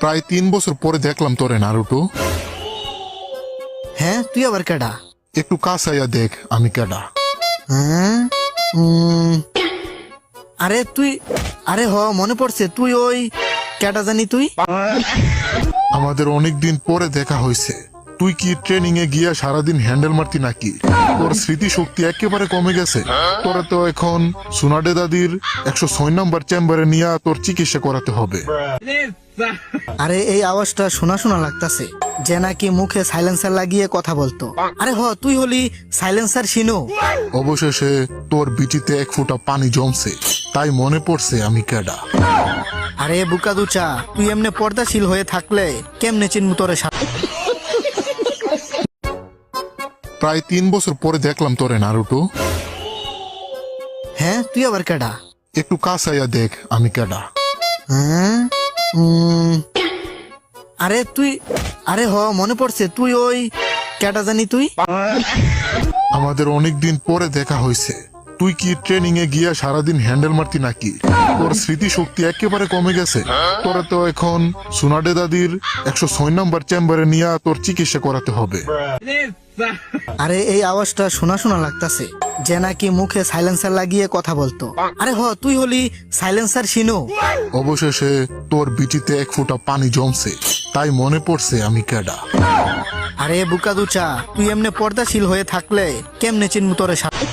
প্রায় 3 বছর পরে দেখলাম তোরে নারুটো। হ্যাঁ, তুই আবার কেডা? একটু কাছাইয়া দেখ আমি কেডা। হ্যাঁ, আরে তুই, আরে মনে পড়ছে, তুই ওই কেডা জানি তুই? আমাদের অনেকদিন পরে দেখা হয়েছে। তুই কি ট্রেনিং এ গিয়া সারাদিন হ্যান্ডেল মারতি নাকি? তোর স্মৃতি শক্তি একেবারে কমে গেছে। তোরা তো এখন সোনাডে দাদির 106 নম্বর চেম্বারে নিয়ে তোর চিকিৎসা করাতে হবে। আরে এই আওয়াজটা শোনা শোনা লাগতাছে, যে নাকি মুখে সাইলেন্সার লাগিয়ে কথা বলতো। আরে তুই হলি সাইলেন্সার শিনু। অবশেষে তোর বিচিতে 1 ফোঁটা পানি জমছে, তাই মনে পড়ছে আমি কেডা। আরে বুকাদুচা, তুই এমনি পর্দাশীল হয়ে থাকলে কেমনে চিনমু তোরে সাথে? প্রায় 3 বছর পরে দেখলাম তোরে নারুটো। হ্যাঁ, তুই আবার কেডা? একটু কাছাইয়া দেখ আমি কেডা। হ্যাঁ, আরে তুই, আরে মনে পড়ছে, তুই ওই কেডা জানি তুই? আমাদের অনেকদিন পরে দেখা হয়েছে। তুই কি ট্রেনিং এ গিয়া সারাদিন হ্যান্ডেল মারতি নাকি? তোর স্মৃতি শক্তি একেবারে কমে গেছে। তোরা তো এখন সোনাডে দাদির 106 নম্বর চেম্বারে নিয়ে তোর চিকিৎসা করাতে হবে। আরে এই আওয়াজটা শোনা শোনা লাগতাছে, যে নাকি মুখে সাইলেন্সার লাগিয়ে কথা বলতো। আরে তুই হলি সাইলেন্সার শিনু। অবশেষে তোর বিচিতে 1 ফোঁটা পানি জমছে, তাই মনে পড়ছে আমি কেডা। আরে বুকাদুচা, তুই এমনি পর্দাশীল হয়ে থাকলে কেমনে চিনমু তোরে সাথে?